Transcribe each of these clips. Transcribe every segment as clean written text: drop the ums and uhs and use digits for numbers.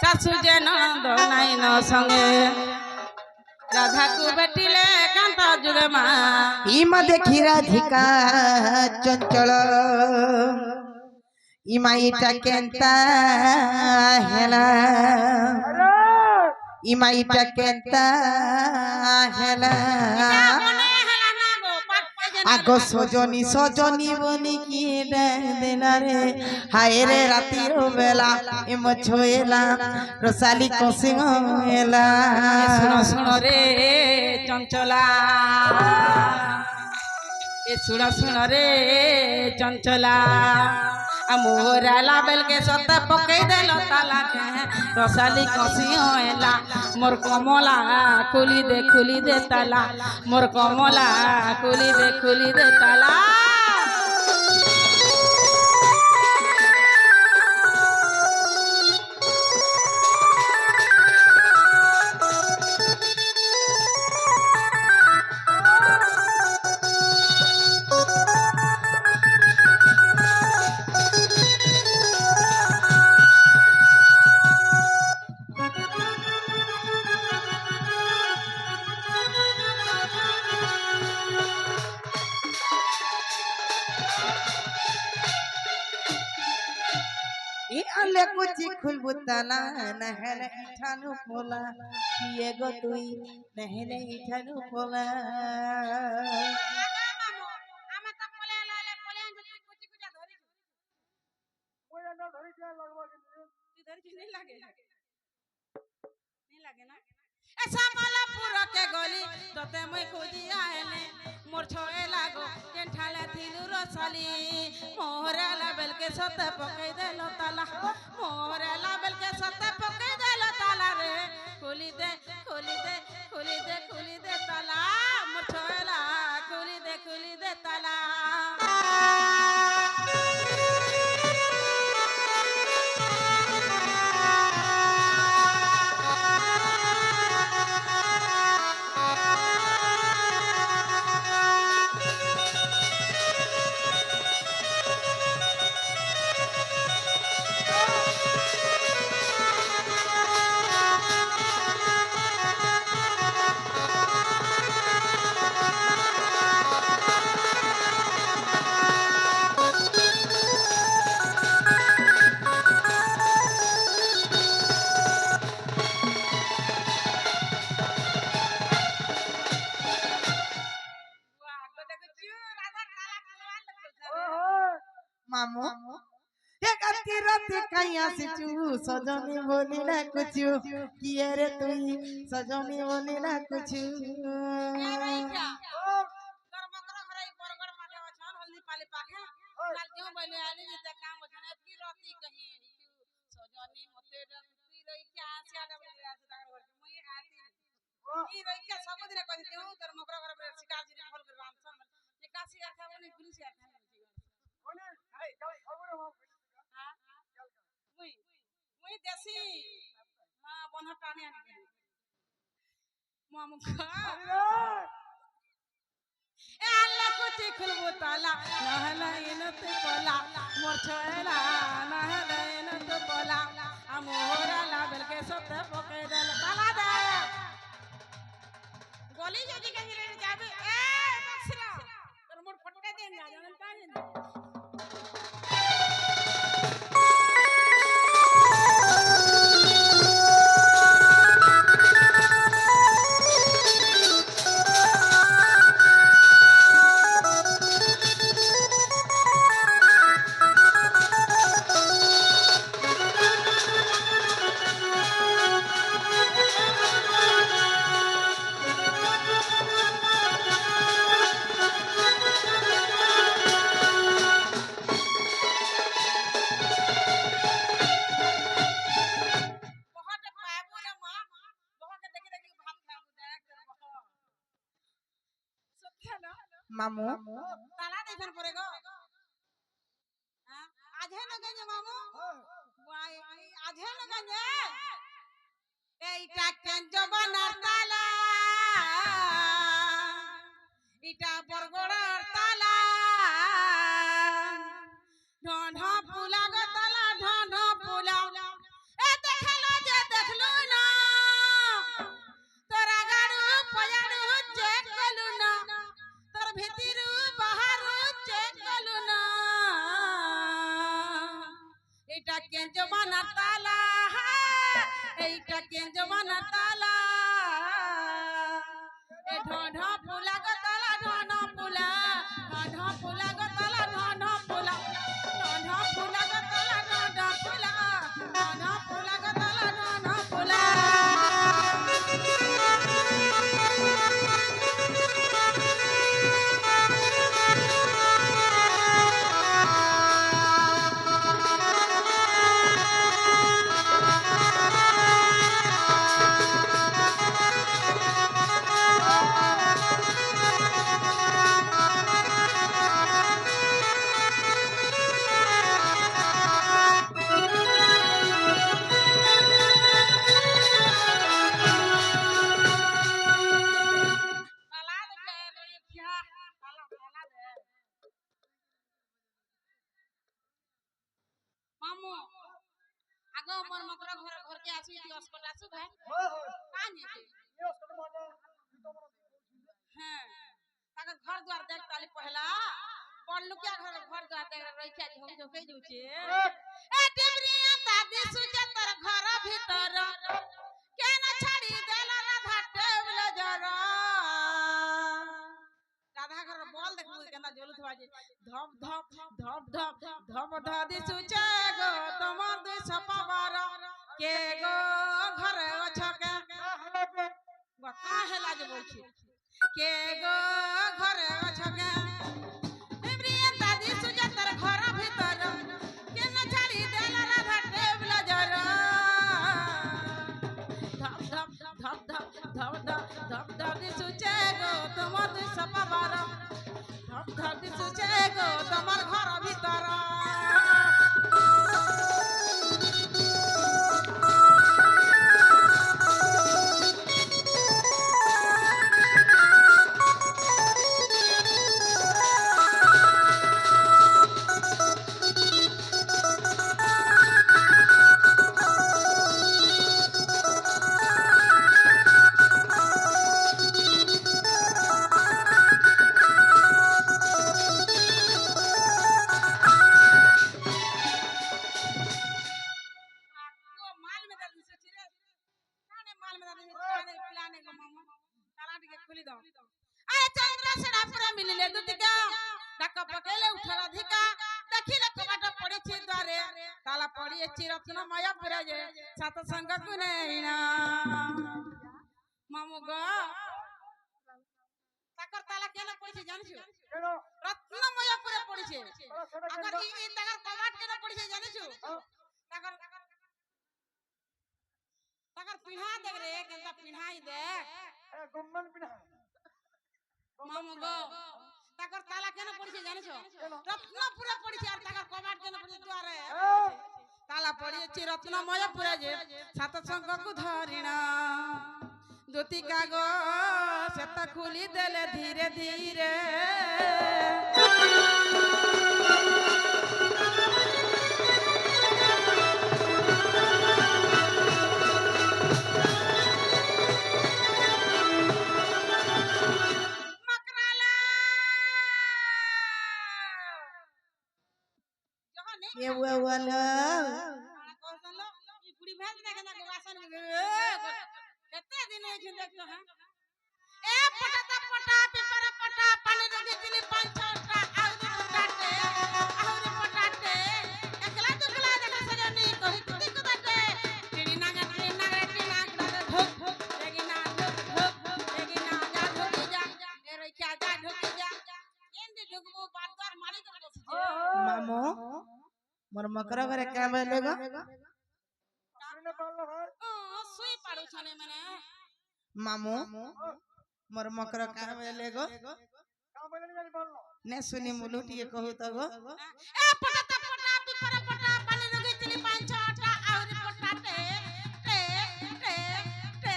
শাশু যে ননদ নাইন সঙ্গে রাধাকু বেটিলে কান্ত যুগে মা ইমা দেখি রাধিকা চঞ্চল ইমা ইটা কেন্তা হেলা ইমা ইটা কেন্তা হেলা আগো সজনী সজনী বনি কি দেনা রে হায় রে রাতির বেলা এম ছোয়েলা রসালি কসিং এলা শুনো শুনো রে চঞ্চলা এ শুনো শুনো রে চঞ্চলা মোরালা বেলকে সতে পকাই দেল তালা রসালি কষি এলা মোর কমলা খুলি দে তালা মোর কমলা খুলি দে তালা আলে কুচি খুলবু তালা নহলে ইঠানু পোলা কিয়ে গো তুই নহলে ইঠানু পোলা তোতে মই খুঁজি আইলে মোর ছয়ে লাগো কেঠালে থিলু রসালি মোহরালা বেলকে সতে পকাই দেলো তালা মোহরালা বেলকে সতে পকাই দেলো তালা রে খুলি দে তালা মোর ছয়েলা খুলি দে তালা মামু এক আতি রাতে কাই আসিছু সজনী বলি না কুছু কিয়ে রে তুই সজনী বলি না কুছু খুলবো তালা নহলে এনতে কলা মোর ছয়লা নহলে এনতে কলা মোহরালা বেলকে সতে পকাই দেল তালা দে গলি যদি কাহিরে যাবে এ বক্সরা তোর মোর ফটকা দেন না জানেন পানি মামু তালা দেখার পরে গো আজে লাগাইছে মামু আজে লাগাইছে এইটা কেন জবানার তালা এটা বরগড়ার তালা ঢ ফুলা কেঞ্জ বানা তালা এইটা কেঞ্জ বানা তালা এ ঢ ফুলা গো তালা ঢ ফুলা ঢ ফুলা গো তালা ঢ ফুলা ঢ ফুলা গো তালা ঢ ফুলা ঢ ফুলা গো তালা ঢ ফুলা মামু আগে মোর মকর ঘরকে আসি অস্কট আসু ভাই কানি হ্যাঁ তাকে ঘর দ্বার দেখ তালি পহলা পড়লু क्या घर घर द्वार देख रखिया झोक झोके जुचे ए टिमरिया दादी सुजे तर घर भीतर के न छाड़ी देला राधा टेबल जरा राधा घर बोल देखबू केना जलुत बाजे धप धप धप धप धप दादी सुचे गो तमर दुई सपावार के गो घर अछके बका हेला जे बोलछि के गो घर अछके टिमरिया दादी सुजे तर घर भीतर के न छाड़ी देला राधा टेबल जरा धप धप धप धप धप धप धप दादी सुचे गो तमर दुई सपावार धप दादी सुचे गो तमर घर भीतर माल में दर्द से चिरे काने माल में दर्द खाने पिलाने को मामा ताला टिके खुली दो आए चंद्र सेना पूरा मिलले दुतिका डका पकेले उठला धिका देखिले कबाट पड़े छी द्वारे ताला पड़ी छी रत्न माया पूरा जे सात संग कुनेना मामू गो ताकर ताला केना पड़ी छी जानि छु रत्न माया पूरा पड़ी छी अगर ई ताकर कबाट केना पड़ी छी जानि छु ताकर ताकर पिढ़ा देख रे केनता पिढ़ाई दे ए गुम्मन पिढ़ा मामू गो ताकर ताला केना पड़ी छी जानि छु रत्न पूरा पड़ी छी और ताकर कबाट केना पड़ी द्वारे ताला पड़ी छी रत्न माया पूरा जे सात संग को धरिणा ज्योतिका गो सेता खुली देले धीरे धीरे ये वाला ई बुढ़ी भेज दे केना वासन केते दिन होय छै देखतो हां ए पटा पिपर पटा पानी दे दिली पांच छोटा आउरी पटाटे आउरी पटाटे एकला दुकला देखा सजनी कहि तुती कुदाटे टिड़ी नागा धोक देगिना जा ढोकी जा ए रखिया जा ढोकी जा एंदी ढुकबो बारदार मारी कर बस मामो मोर मकर घरे का बेले गो काने पालो हर सुई पाड़ू छने मने मामो मोर मकर का बेले गो का बोले जानी पालो ने सुनी मुलुटी कहू त गो ए पटा पिपर पटा पानी लगे तिली पांच छोटा आउरी पटाटे टे टे टे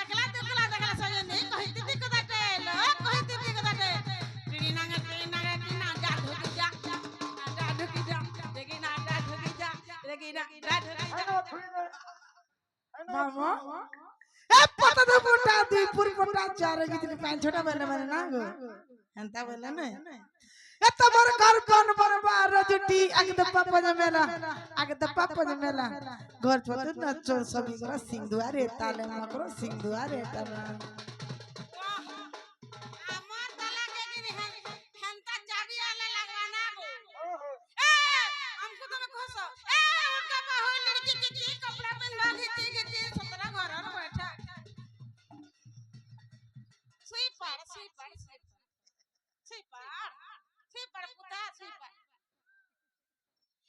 एकला दुकला देखला सजनी कहि तुती कुदाटे लो कहि तुती कुदाटे टिड़ी नागा जा ढोकी जा देगिना जा ढोकी जा देगिना जा ढोकी जा आनो थुई दे मामो ए पता दे पोटा दुई पुर पोटा चार गितली पांच छोटा बेले माने ना गो हंता बेले ने এ তোমার ঘর কোন বরবার জুটি আগে তো পাপা জমেলা আগে তো পাপা জমেলা ঘর ছোট না চোর সবই করে সিংদুয়ারে তালে মকর সিংদুয়ারে তালে আমার তালাকে গিনি হেনতা চাবি আলে লাগবা না গো ओहो ए हमको तो मैं खोसो ए उनका बहु लड़की की कपड़ा पहनवा खींची 17 घर और बैठा सुई पड़ पुता सुई पड़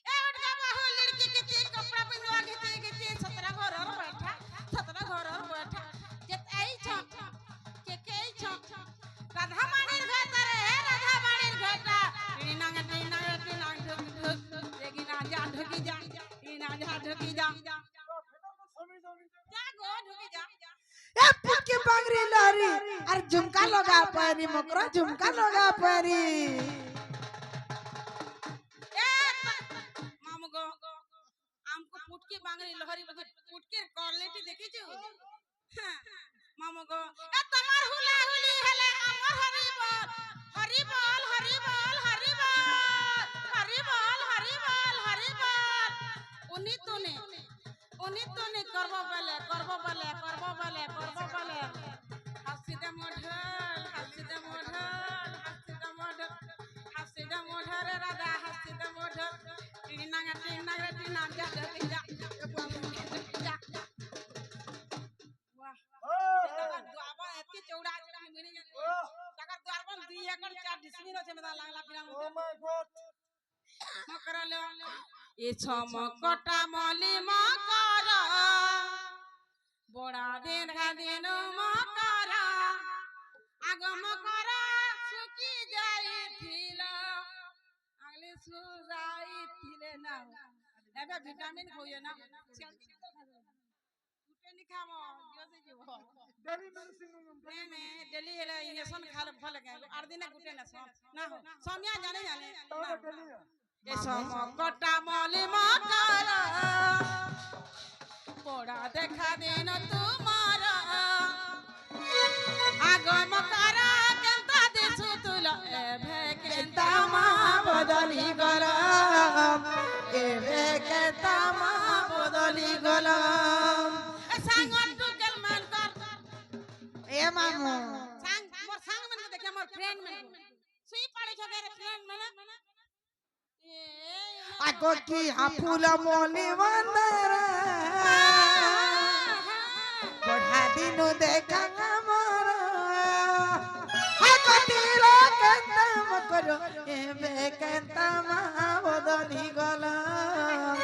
ए उनका बहु लड़की की कपड़ा पहनवा खींची 17 घर और बैठा 17 घर और बैठा जत आई छक के आई छक राधा माणीर घाटा रे राधा माणीर घाटा टीनांग ढुक लेकिन जा ढुकी जा टीना जा ढुकी जा जा गो ढुकी जा এ পুটকে বাংরি লহরি আর ঝুমকা লগা পারি মকর ঝুমকা লগা পারি ए मामू गो हमको पुटकी बांगरी लहरी पुटकी क्वालिटी देखी छु मामू गो ए तमार हुला हुली हेले हमर हरि बोल उनी तूने करबो बले हंसी दे मोढर राधा हंसी दे मोढर टीना जा वाह दुआबा एतकी चौड़ा मिनी तकर दुआरबन 2 एकड़ 4 डिसमिल আছে মেদা লাগলা পিরাম ओ माय गॉड মকরল এ ছমকটা মলি মকর বড়া দিন দিন মকর আগম কর সুকি যাইছিল আগলে সুরাইছিলে না এবে ভিটামিন খাইও না গুটে নি খামো জসে জীব डेली मेडिसिन ने डेली हेला इंजेक्शन खाले भल गे 8 दिन गुटे ना ना हो समिया जाने तो डेली ए समकटा मली मकर पोड़ा देखा देन तुमार আগম করা কেনতা দিছু তুল এভে কেনতা মা বদলি গলাম এবে কেতামা বদলি গলাম সাঙ্গন টুকেল মান কর এ মামু সাং মোর সাং মান দেখে মোর ফ্রেন্ড মান সুই পড়ে ছকে ফ্রেন্ড মানে এ আগো কি হাফুল মলি মন্দর বড়া দিনু দেখা কামর আগো তিল কেতাম করো এবে কেতামা বদলি গলাম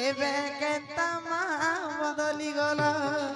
এবে কেতামা বদলি গলাম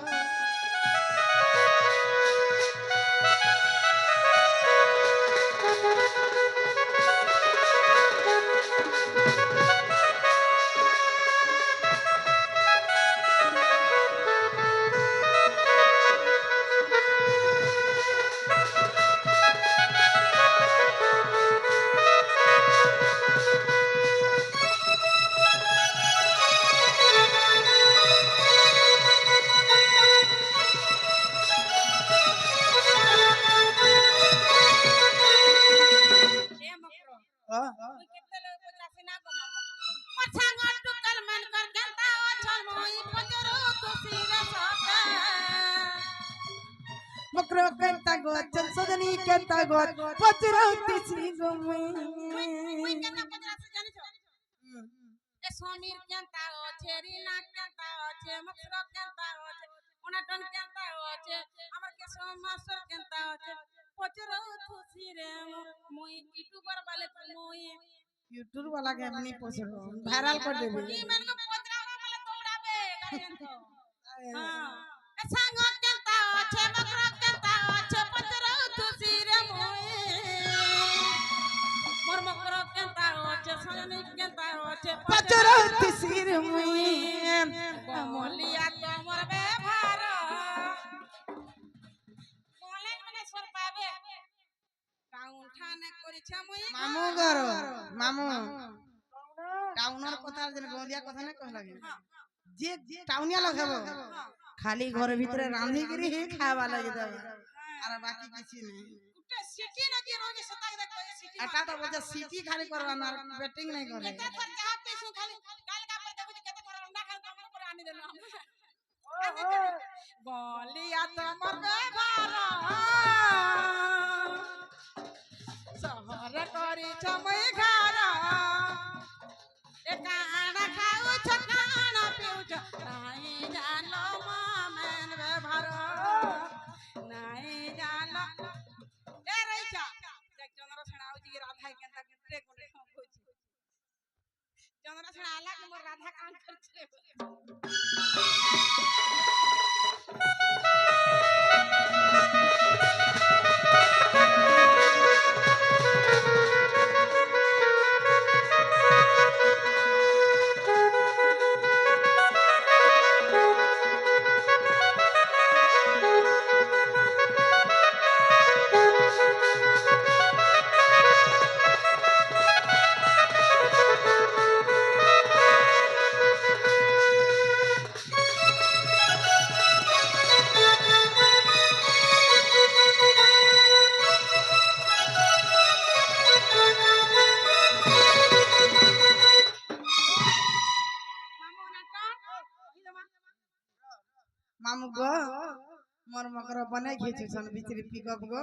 এ মকর তুই কেতে লোক পজরাছি না গো মামা মোর সাঙ্গ টুকেল মান কর কেনতা অছল মই পজরো তুসিরে সতে মকর কেতা গো চল সজনী কেতা গো পচরৌতি শ্রী মুই গোমী কেনা পজরাছি জানিছ এ সমীর কেনতা আছে রিনা কেনতা আছে মকর কেনতা আছে উনাটন কেনতা আছে আমার কে মাস্টার কেনতা আছে পজরো তুসিরে মই ইউটিউবার বালে মই यूट्यूब वाला के अपनी पसरो वायरल कर देबे কি মানকে পজরাওরা বালে দৌড়াবে গাড়িয়ান তো হ্যাঁ এ সাঙ্গ কেনতা আছে মকর কেনতা আছে পজরো তুসিরে মই মোর মকর কেনতা আছে সজনী কেনতা আছে পচরৌতি শ্রী মুই মলিয়া তোমার ব্যবহার বলেন মানে সর পাবে কাউন্ঠানে করিছে মুই মামু গর মামু টাউনর কথা যেন গলিয়া কথা না কহ লাগে যে টাউনিয়া লোক হবো খালি ঘর ভিতরে রাঁধি গিরি হি খাওয়া লাগে দেবে আর বাকি কিছু নেই গুটে সিটি না কি রোগে সতাক দেখো সিটি এটা তো বলছে সিটি খালি করবা না ব্যাটিং নাই করে কেতে থর চাহ পেছু খালি কাল কা পর দেখো কেতে করো না খালি কাম করে আনি দেলো গলিয়া তোমার ব্যবহার শহরে করিছ মই ঘর এ কানা খাউছ কানা পিউছ নাই জানো মামেন ব্যবহার নাই জানো এ রইছা দেখ চন্দ্র ছাড়া হউছি রাধা কেনতা কেতে কোনে হউছি চন্দ্র ছাড়া আলা মোর রাধা কান করছে मामू गो मोर मकर बने घिचु सन बिचरी पिकअप गो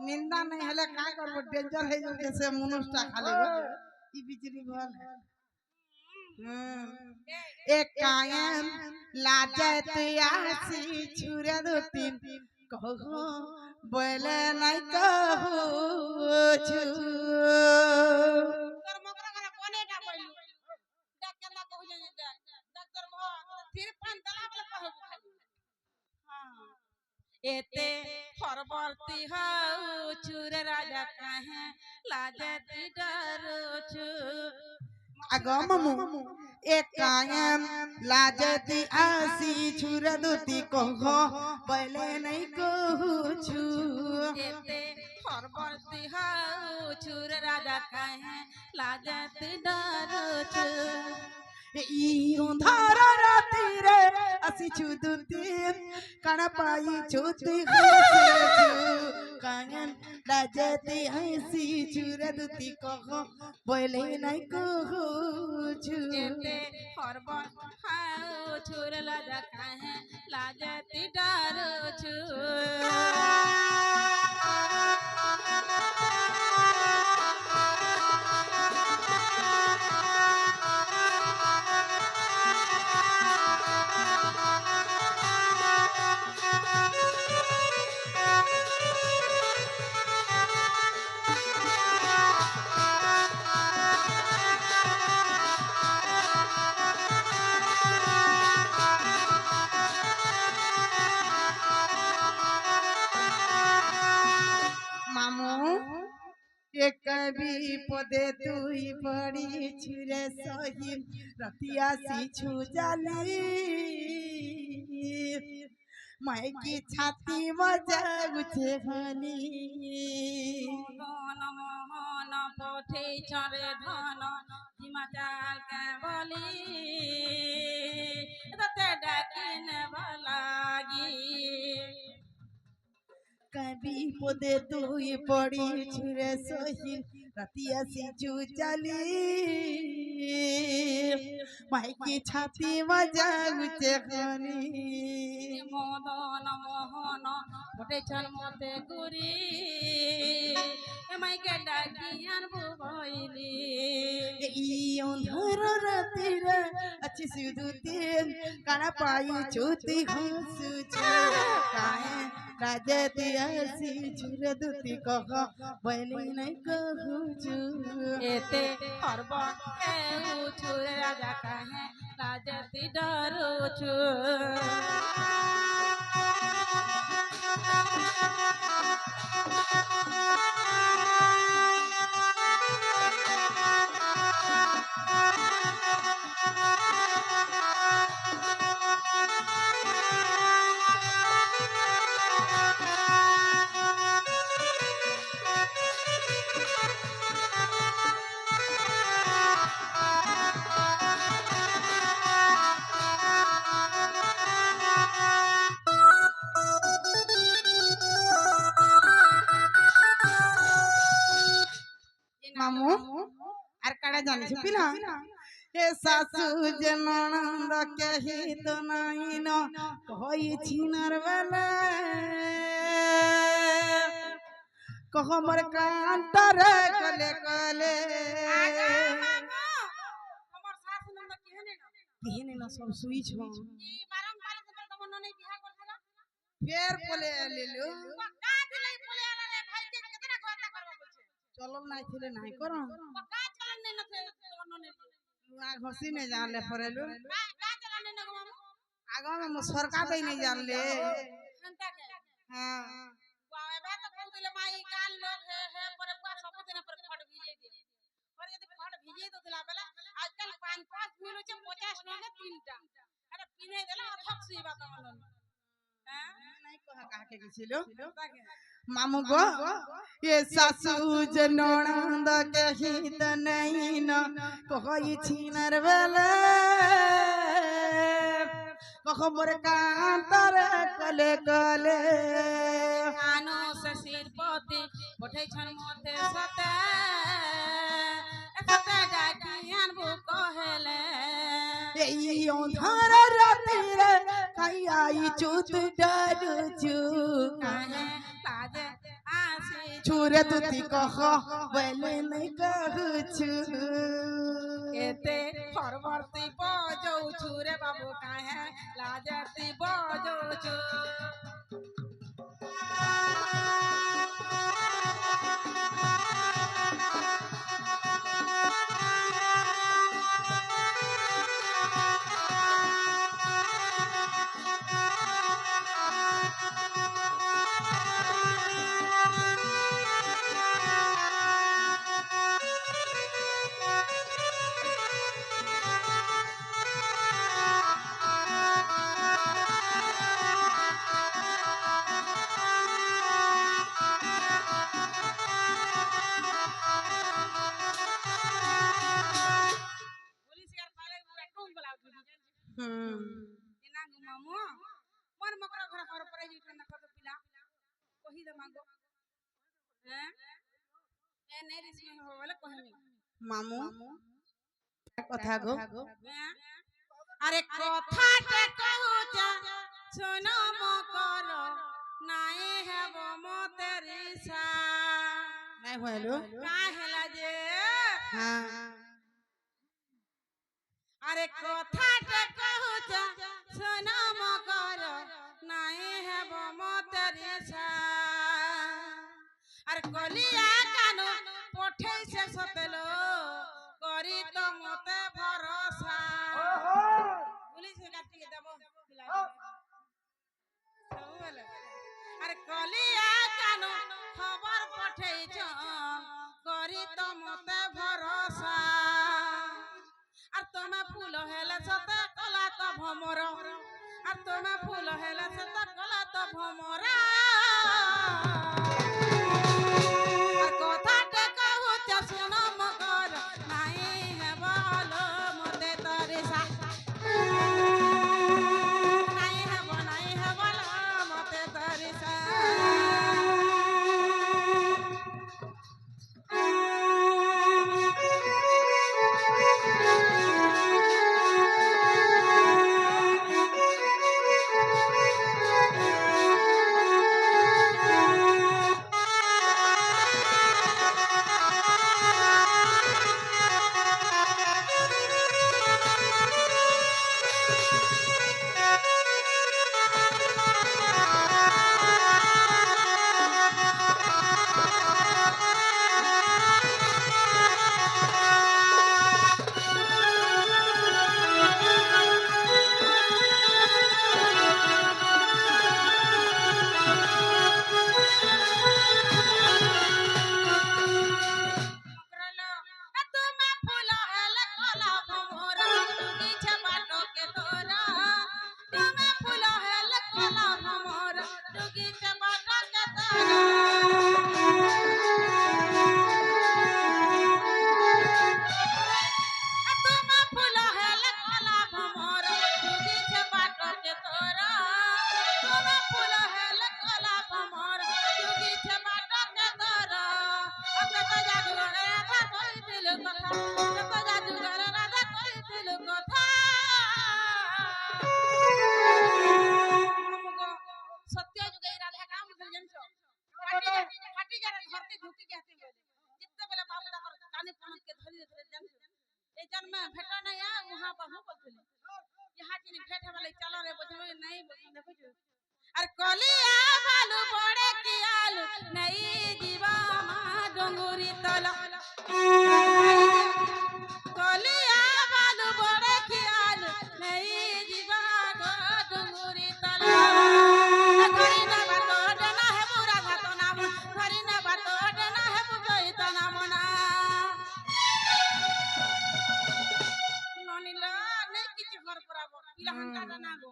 निंदा नहीं हले का करबो डेंजर है जो जैसे मनुष्टा खाली गो ई बिचरी भल एक कायम लाजत आसी छुरे दो तीन कहो बोले नहीं कहू छु তোর মকরা করে কোনেটা বইলু দেখ কেনা কইলে দেখ ডাক্তার ভা ফির পান দলা বলে কহবু খালি हां एते फरवर्ती हऊ चुर राजा काहे लाजती डरुछु आगो मामू एक कायम लाजती आसी छुरे दो ती कहो बोले नहीं कहू छु एते फरवर्ती हऊ चुर राजा काहे लाजती डरुछु ई अंधार राती रे असि छुदुती कण पाई छुती कायन लाजती हंसी छुरदुती कहो बोले नहीं कहू छु एते फरवर्ती हऊ चुर राजा काहे लाजती डरुछु मामू एक कभी पदे तुई पड़ी छुरे सही रतिया सी छु जाली मैं की छाती मजा गुछे हनी মদন মোহন পঠে চরে ধন হিমাচাল কে বলি ততে ডাকিন ভালাগি कभी पदे तुई पड़ी छुरे सही रतिया सी छु जाली मैं की छाती मजा गुछे हनी মদন মোহন পঠে চর মতে গুরি এমাইকে ডাকি আনবু বইলি अंधार राती रे अच्छी सुदुती काना पाई छुती हंसु काहे राजती हसी छुरदुती कहो बोली नहीं कहू छु एते हरब एउ छुर राजा काहे लाजती डरुछु পিনা এ শাশু যে ননদ কেহি তো নাই ন কইছি নার বেলা কহ মোর কান্তরে কলে কলে তোমার শাশু নন্দ কেহনে না কেহনে না সব সুইছ কি বারংবার তোমার ননে বিয়া করছিল ফের বলে এলিলু কা দিলাই বলে আলা রে ভাই কে কেতনা কথা করব বলছে চলো নাই ছিলে নাই করো কা চলন নাই না তোমার ননে লুয়া ঘষি নে জানলে পরেলু কা চলন নাই না গো মামু আগে মে সরকার দেই নাই জানলে হন্তা কে হ্যাঁ এবার তো কইলে মাই গাল লোক হে হে পরে পুয়া সবদিন পরে খড় ভিজিয়ে দিয়ে পরে যদি খড় ভিজিয়ে দিলা বেলা আজকাল 5 মিনিটে 50 টাকা তিনটা এটা কিনে দিলা অথক সুইবা তোমার ননে হ্যাঁ নাই কহা কাকে গেছিল মামু গো এ শাশু যে ননদ কেহিত নাই ন কইছি নার বেলা কহ মোর কান্তরে কলে কলে কানো শশীর পতি পঠাইছন মতে সতে সতে ডাকি আনবো কহেলে এই অন্ধার রাতিরে খাইয়াই চুত ডারুচু কাহে লাজে আসি ছুরে তুতি কহ বলে নাই কহুছু এতে পরবর্তী বজৌছু রে বাবু কাহে লাজতি বজৌছু এনা গো মামু মন মকরা ঘর ঘর পরে জিতন না কত পিলা কহি দে মাগো হ্যাঁ এ নে রিসমি হবে বলে কহিনি মামু কথা গো হ্যাঁ? আরে কথাতে কহুচা শোনো মকর নাই হেব মতে রিসা নাই হইলো কাহেলা যে হ্যাঁ আরে কথাতে কহুচা শোনো মকর নাই হেব মতে রিসা আর কলিয়া কানো পঠেইছে সতেলো করি তো মতে ভরসা পুলিশে কাটিয়ে দেব আরে কলিয়া কানো খবর পঠেইছ করি তো মতে ভরসা আর তুমি ফুল হেলে সতে কলা তো ভমর আর তুমি ফুল হেলে সতে কলা তো ভমরা আর কথাতে কহুচা শুনো মকর নাই হেব হলো মতে তরিসা নাই হেব হলো মতে তরিসা नहीं किछि घर पराबो पिला हंटा ना गो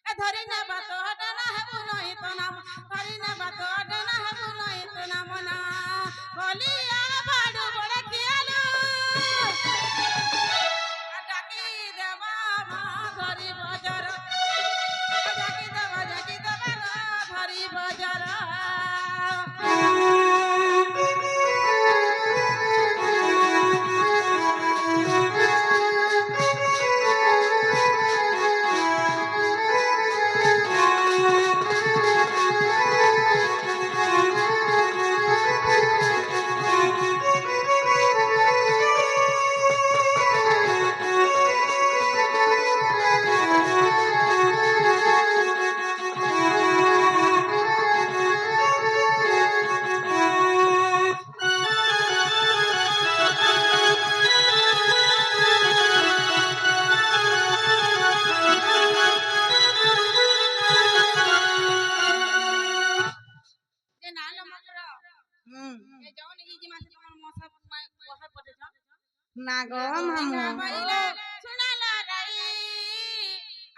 ए धरी ना बात हटना है बुनई तो नाम धरी ना बात हटना है बुनई तो नाम ना बोलिया बाडू बड़ कियालो डाकी देवा मा धरी बजार डाकी देवा धरी बजार যে নালো মকর এ যখন ইজি মাসে তোমার মশা মশা পড়েছ না গো মামু বাইলে শুনালা রাই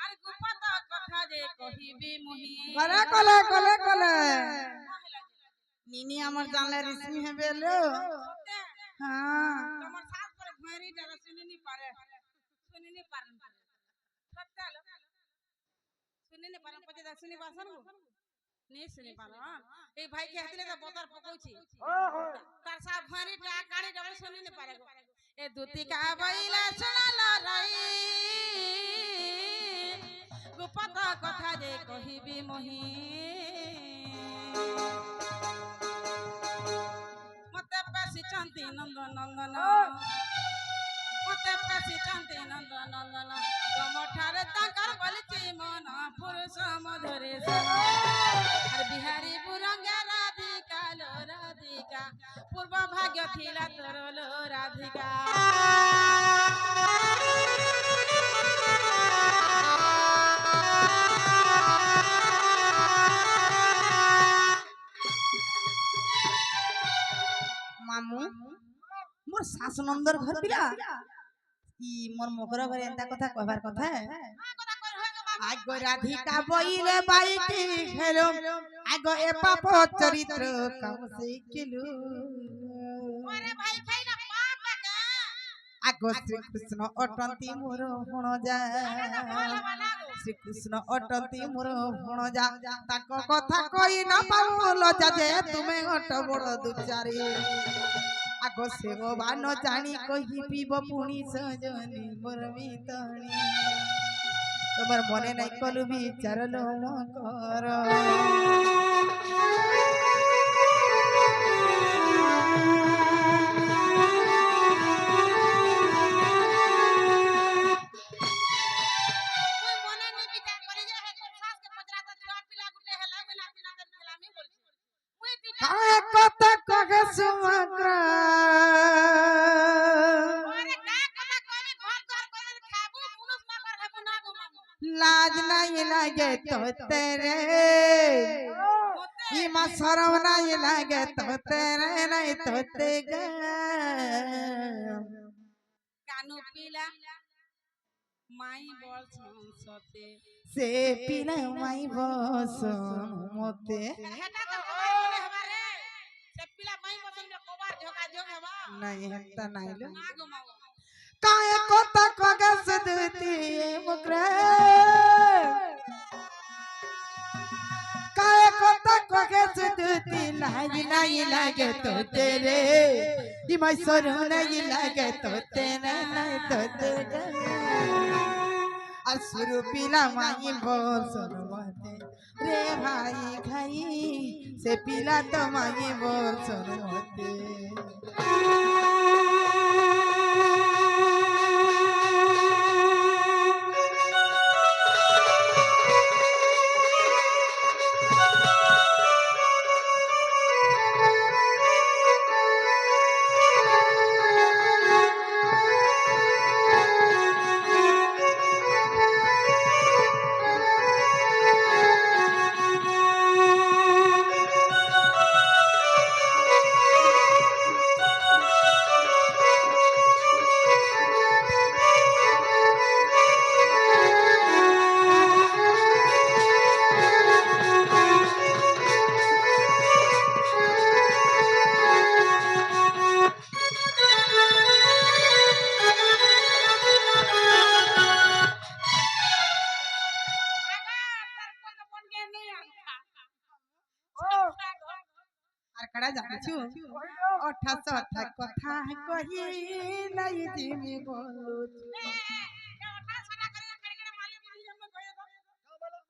আর গুপত কথা যে কহিবি মুহি কলে কলে কলে কলে নিনি আমার জানলে রিসমি হবে লো হ্যাঁ তোমার সাস করে ঘুরিটা শুনিনি পারে শুনিনি পারেন সত্যি আলো শুনিনি পারেন পচে দা শুনি পারছন নি শুনি পারো এই ভাই কে হাতলে তো বতার পকৌছি তার সা ঘুরিটা কাড়ি ডবল শুনিনি পারে গো এ দুতিকা বাইলা শুনালা রাই গুপত কথা যে কহিবি মহি মতে পাসি চন্তি নন্দ নন্দন মতে পাসি চন্তি নন্দ নন্দন তমঠারে তাঙ্কার বলিছি মন পুরুষ মধুরে আর বিহারী বুরঙ্গে রাধিকা লো রাধিকা পূর্ব ভাগ্য থিলা তোর লো রাধিকা মামু মোর শাসনন্দর ঘর পিলা ই মোর মকর ঘরে এন্তা কথা কইবার কথা আগ রাধিকা বইলে বাইটি হেলো আগ এ পাপ চরিত্র কাম শিখিলু ওরে ভাই খাইলা পাপ গা আগ শ্রীকৃষ্ণ অটন্তি মোর ভণ যা শ্রীকৃষ্ণ অটন্তি মোর ভণ যা তাক কথা কই না পাউল যা যে তুমি অট বড় দুচারি আগ সেবান জানি কহি পিব পুনি সজনি মোর মিতনি তোমার মনে নাই কলু বিচার লো মকর তুই মনে নি বিচার করে যে হে তোর শাস কে পজরা তো ছুয়া পিলা গুটে হেলা মেলা পিলা তে খেলামি বলছি মুই বিচার কায় কথা কহে সুমক্র ওরে কা কথা কইলে ঘর দ্বার করে খাবু পুরুষ না কর হেবু না গো মামু লাজ নাই লাগে তো তেরে ইমা শরম নাই লাগে তো তেরে নাই তো তে গে কানু পিলা মাই বল সংসতে সে পিলা মাই বস মতে হেটা তো কবার বলে হবা রে সে পিলা মাই বসন রে কবার ঝোকা ঝোক হবা নাই হেতা নাই লো না গো মামু কায় কথা কগে সদতি মুকর কায় কথা কগে সদতি লাজ নাই লাগে তো তেরে ইমা শরম নাই লাগে তো তেরে নাই তো তে গে असुर पिला माई बोल मते रे भाई खाई से पिला तो माई बोल मते कड़ा जानछु କହିଲ अठा सठा कथा कही नहीं जिमी बोलू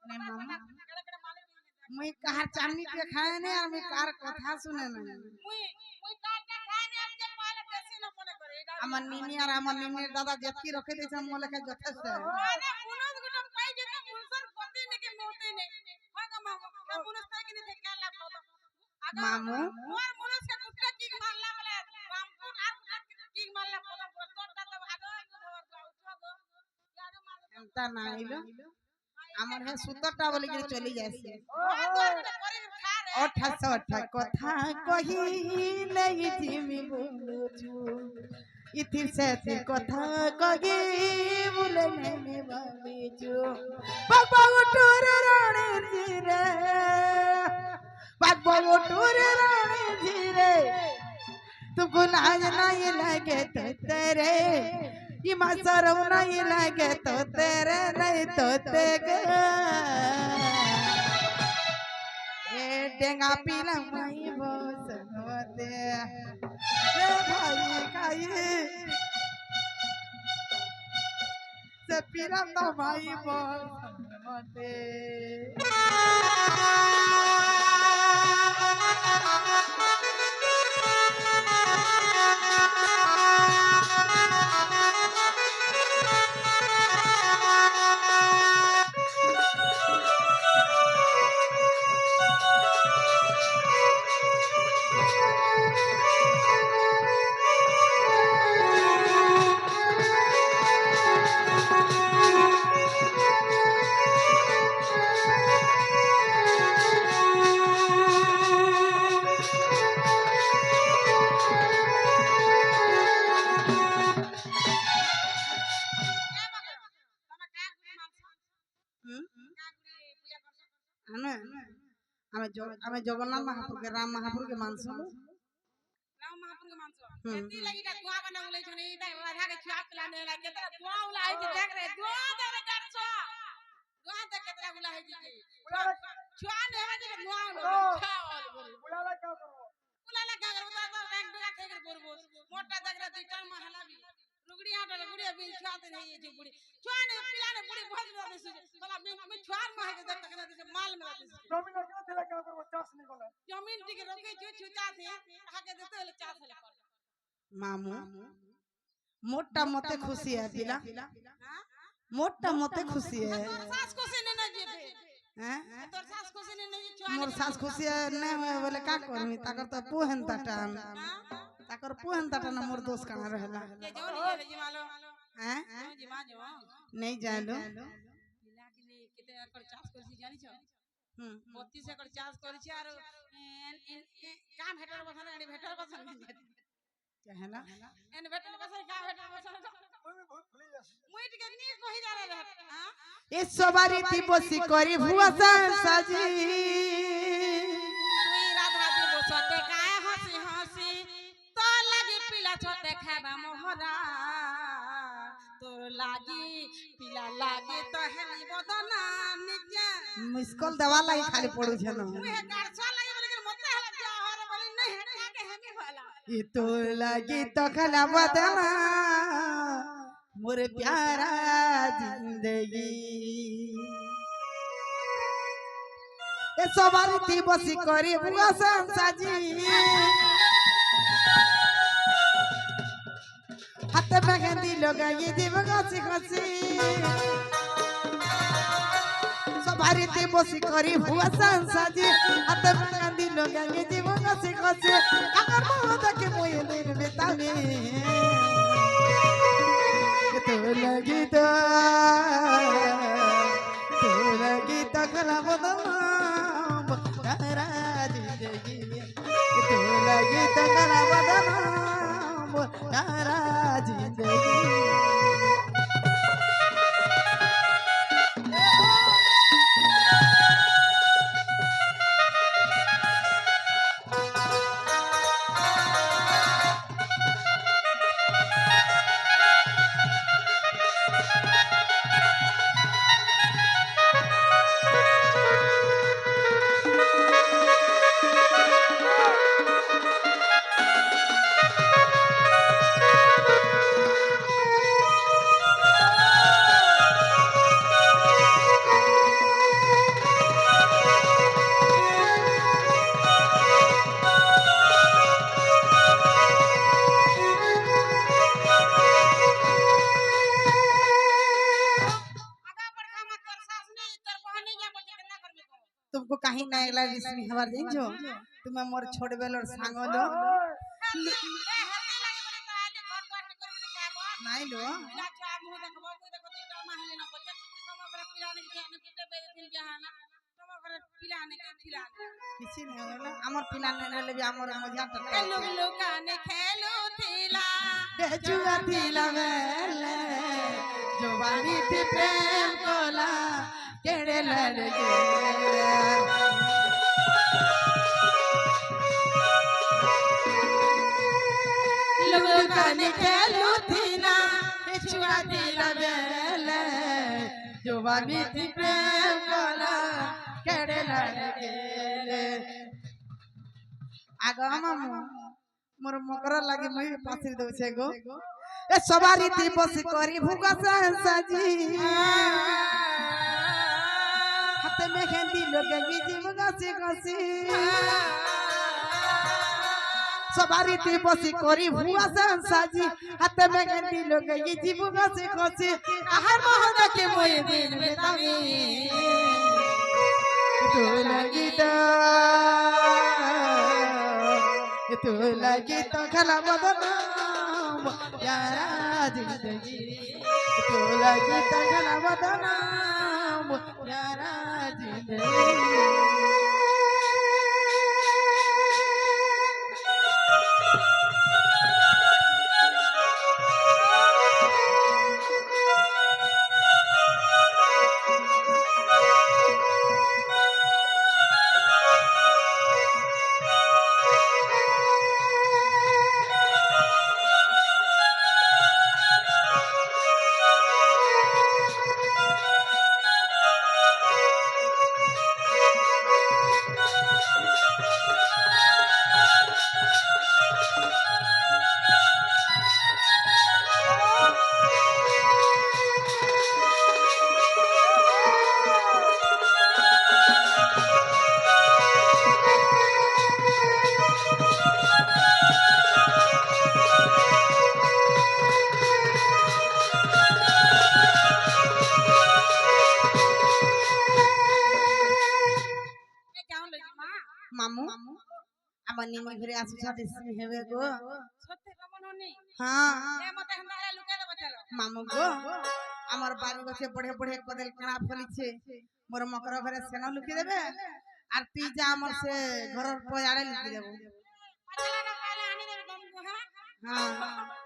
नहीं मामा मुई कहार चांदनी पे खाए ने और मुई कार कथा सुने ना আমার নিনি আর আমার নিনির দাদা যেতকি রখে দিয়েছে মোলে কে যথেষ্ট মামু এমতা না হইলো আমার হে সুতরটা বলি করে চলি যাইছে অঠা সঠা কথা কহি নাই জিমি বলুছু ইতির সাথে কথা কহি বলে নেমে ভাবিছু বাবা উঠুর রাণী ধীরে বাবা উঠুর রাণী ধীরে तुमको लाज नहीं लगे तो तेरे इमा शर्म नहीं लगे तो तेरे नहीं तो तेरे ए डेंगा पीला माई बोस होते ए भाई खाई से पीला तो माई बोस होते আমি জগন্নাথ মহাপুর के राम महापुर के मानस ବୁଲାଲା क्या करबो रुगड़ी आटा रुगड़ी बिन छाते नहीं ये बुड़ी छुआने पिलाने बुड़ी बहुत बड़ा दिस साला मैं छुआन मार के देख तक माल में दिस जमीन क्या थिला क्या करबो चास नहीं गले जमीन टिके रोके जो छुचा थे आके देते ले चास ले कर मामू मोटा मते खुशी है पिला मोटा मते खुशी है सास खुशी ने ना जेबे हैं तोर सास खुशी ने नहीं छुआ मोर सास खुशी नहीं होए बोले का करमी ताकर तो पुहन टाइम ताकर पुहन टाटा ना मोर दोस्त कहां रहला ये जो नहीं जी मालो हैं जी मा जो नहीं जानो पिला के लिए किते एकड़ चास करसी जानी छ 32 एकड़ चास करसी और काम भेटर बसन गाड़ी भेटर बसन कहला एन भेटर बसन का भेटर बसन তুমি बहुत भूली जास मुई टिके नी कहि जा रे हां ए सवारी ती बसी करी भुआसा साजी तुई राधा दी बसते काए हंसी हंसी तो लगी पिला छोटे खाबा मोहरा तोर लागी पिला लागी तो हेली बदना निजे मिसकॉल दवा लाई खाली पड़ू छनो मुहे गारसा लागी बोले कि मते हला जा हर बोले नहीं हटा के हेमी वाला ये तो लगी तो खला बदना मोर प्यारा जिंदगी ए सवारी थी बसी करी बुआ साजी हाथ में गंदी लगाई जीव गासी गासी सवारी थी बसी करी बुआ साजी हाथ में गंदी लगाई जीव गासी गासी अगर मोह के मोये दिन बितावे तो लगी तो खला बदना तारा जिंदगी तो लगी तो खला बदना तारा जिंदगी तुमको कहीं ना अगला रिश्मी हमार दिन जो तुम्हें मोर छोड़ बेलोर सांग लो नहीं लो किसी नहीं होला हमर पिला ने ले भी हमर मजा टका लुकाने खेलू थीला बेजुआ दिला वेले जवानी थी प्रेम कोला केड़े लड़के लुकाने खेलू थीला बेजुआ दिला वेले जवानी थी प्रेम कोला केड़े लड़के आगो मामू मोर मकर लागी मुई पासिर दउ छे गो ए सवारी ती बस करी भूगा साजी हाथे में खेंदी लोगे गिजी भूगा से गसी सवारी ती बस करी भूगा साजी हाथे में खेंदी लोगे गिजी भूगा से गसी आहार मोहन के मोय दिन में तामी तो लगी तो लगी तो खला बदनाम यारा जिंदगी तो लगी तो खला बदनाम यारा जिंदगी मामू আমার নিনি ঘরে আসু সাথে হেবে গো সত্যি কেমন হনি হ্যাঁ এ মতে हमरा লুকে দেব চলো মামু গো আমার বাড়ি গছে বড়ে বড়ে কদেল কানা ফলিছে মোর মকর ঘরে সেন লুকি দেবে আর তুই যা আমার সে ঘরের পয়াড়ে লুকি দেব পাতলা না পালে আনি দেব তুমি হ্যাঁ হ্যাঁ